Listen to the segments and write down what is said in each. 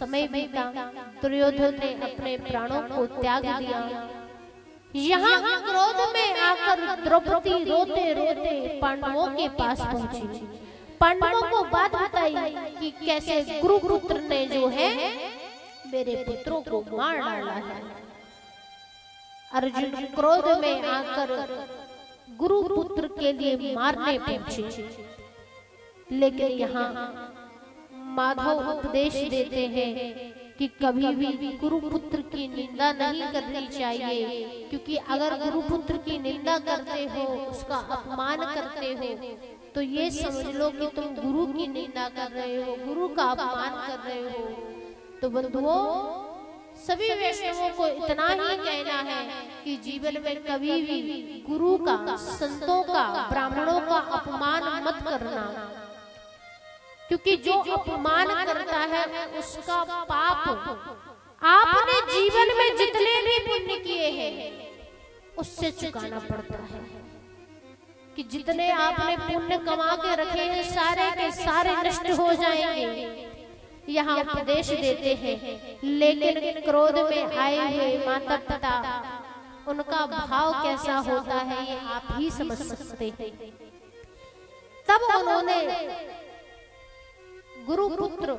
समय बीता, दुर्योधन ने अपने प्राणों को त्याग दिया। यहाँ क्रोध में आकर द्रौपदी रोते रोते पांडवों के पास पहुंची। पांडवों को बात बताई कि कैसे गुरुपुत्र ने जो है मेरे पुत्रों को मार डाला है। अर्जुन क्रोध में आकर गुरुपुत्र के लिए मारने पहुंचे, लेकिन यहाँ माधव उपदेश देते हैं कि कभी भी गुरुपुत्र की निंदा नहीं करनी चाहिए, क्योंकि अगर गुरुपुत्र की निंदा करते हो, उसका अपमान करते हो, तो ये समझ लो कि तुम गुरु की निंदा कर रहे हो, गुरु का अपमान कर रहे हो। तो बंधुओं, सभी वैष्णवों को इतना ही कहना है कि जीवन में कभी भी गुरु का, संतों का, ब्राह्मणों का अपमान मत करना, क्योंकि जो अपमान करता है उसका पाप आपने जीवन में जितने भी पुण्य किए हैं उससे चुकाना पड़ता है। कि जितने आपने पुण्य कमा के रखे हैं सारे के सारे नष्ट हो जाएंगे। यहाँ उपदेश देते हैं, लेकिन क्रोध में आए हुए माता पिता, उनका भाव कैसा होता है ये आप ही समझ सकते हैं। तब उन्होंने गुरुपुत्र,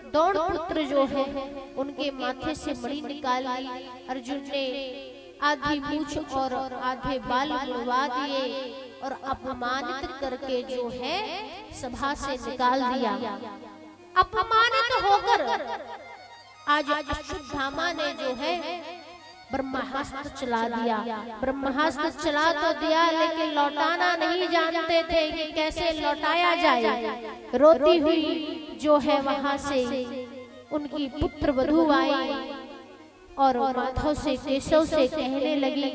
द्रोणपुत्र जो है, उनके माथे से मणि निकाल ली। अर्जुन ने आधी मूछ और आधे बाल उड़वा दिए और अपमानित करके जो है सभा से निकाल दिया। अपमानित होकर आज अश्वत्थामा ने जो है ब्रह्मास्त्र चला दिया। ब्रह्मास्त्र चला तो दिया, लेकिन लौटाना नहीं जानते थे कि कैसे लौटाया जाए। रोती हुई जो है वहां से उनकी पुत्र वधू आई और माधव से, केशव से कहने लगी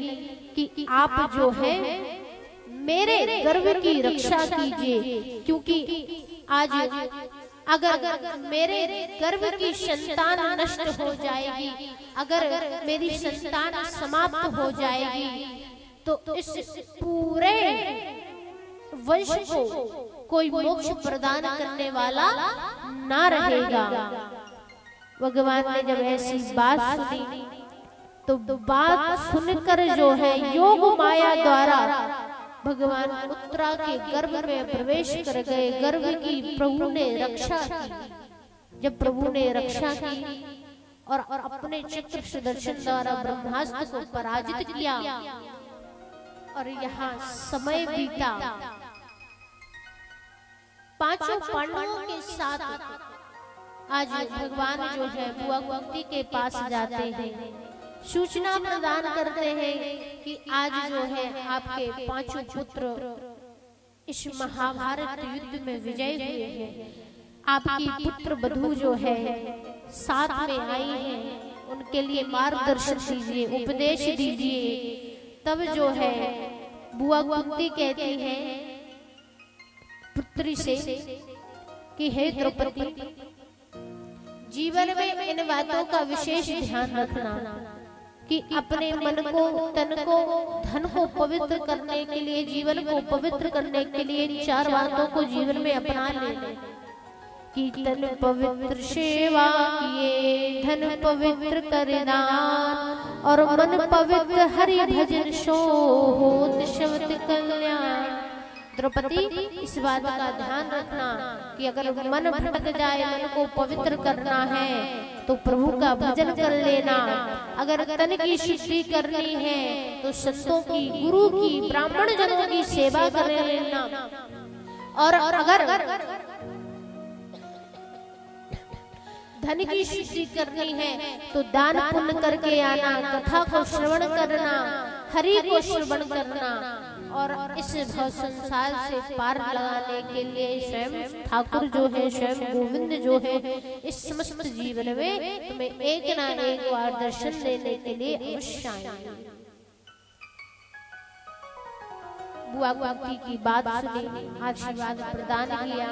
कि आप जो है मेरे गर्भ की रक्षा कीजिए, क्योंकि आज अगर मेरे गर्भ की संतान नष्ट हो जाएगी, अगर मेरी संतान समाप्त हो जाएगी, तो इस पूरे वंश को कोई मोक्ष प्रदान करने वाला ना रहेगा। भगवान ने जब ऐसी बात सुनी तो बात सुनकर जो है योग माया द्वारा भगवान उत्तरा के गर्भ में प्रवेश कर गए। गर्भ की प्रभु ने रक्षा की। जब प्रभु ने रक्षा की और अपने चक्र सुदर्शन द्वारा ब्रह्मास्त्र को पराजित किया, और यहाँ समय बीता, पांचों पांडवों के साथ आज भगवान जो है बुआ कुंती के पास जाते हैं, सूचना प्रदान करते हैं कि आज जो है आपके पांचों पुत्र इस महाभारत युद्ध में विजय हुए हैं। आपकी पुत्र वधू जो है साथ में आई हैं, उनके लिए मार्गदर्शन दीजिए, उपदेश दीजिए। तब जो है बुआ कुंती कहती है पुत्री से कि हे द्रौपदी, जीवन में इन बातों का विशेष ध्यान रखना कि अपने मन को, तन को, धन को पवित्र करने के लिए, जीवन को पवित्र करने के लिए चार बातों को जीवन में अपना लेना। कि तन पवित्र सेवा किए, धन पवित्र कर दान, और मन पवित्र हरि भजन सो होत शब्द कल्याण। द्रौपदी, इस बात का ध्यान रखना कि अगर मन भटक जाए, मन को पवित्र करना है तो प्रभु का भजन कर लेना। अगर तन की शुद्धि करनी है तो संतों की, गुरु की, ब्राह्मण जनों की सेवा कर लेना। और अगर धन की शुद्धि करनी है तो दान पुण्य करके आना, कथा को श्रवण करना, हरि को श्रवण करना। और इस भव संसार से पार लगाने के लिए स्वयं ठाकुर जो है, स्वयं गोविंद जो है, इस समस्त जीवन में तुम्हें एक ना एक बार दर्शन देने के लिए अवश्य आएंगे। बुआ कुंती की बात सुनी, आशीर्वाद प्रदान किया।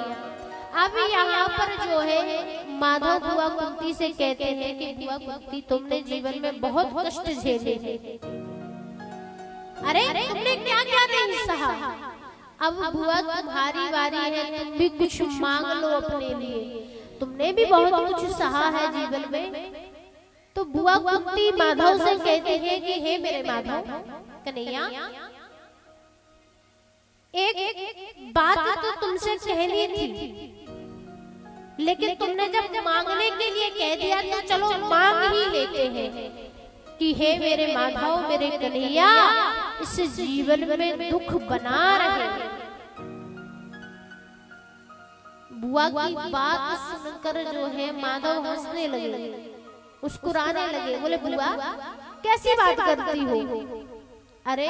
अब यहाँ पर जो है माधव बुआ कुंती से कहते हैं कि बुआ कुंती, तुमने जीवन में बहुत कष्ट झेले हैं। अरे तुमने क्या क्या नहीं सहा, अब बुआ तुम्हारी बारी है, तुम भी कुछ मांग लो अपने लिए। तुमने भी बहुत कुछ सहा है जीवन में। तो बुआ कुंती माधव से कहती है कि हे मेरे माधव कन्हैया, एक बात तो तुमसे कहनी थी, लेकिन तुमने जब मांगने के लिए कह दिया तो चलो मांग ही लेते हैं कि हे मेरे माधव मेरे कन्हैया, इस जीवन में दुख बना रहे। बुआ की बात सुनकर जो है माधव हंसने लगे, मुस्कुराने लगे। बोले बुआ कैसी बात करती हो? अरे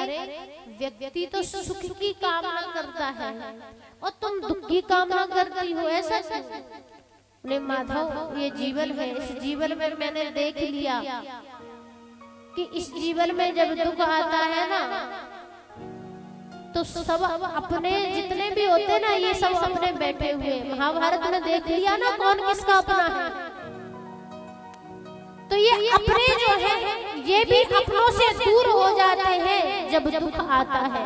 व्यक्ति तो सुख की कामना करता है और तुम दुख की कामना करती हो, ऐसा क्यों? बोले माधव ये जीवन है, इस जीवन में मैंने देख लिया कि इस जीवन में जब दुख आता है ना तो सब अपने जितने भी होते ना ये सब अपने बैठे हुए। महाभारत में देख लिया ना कौन किसका अपना है। तो ये अपने जो है ये भी अपनों से दूर हो जाते हैं जब दुख आता है।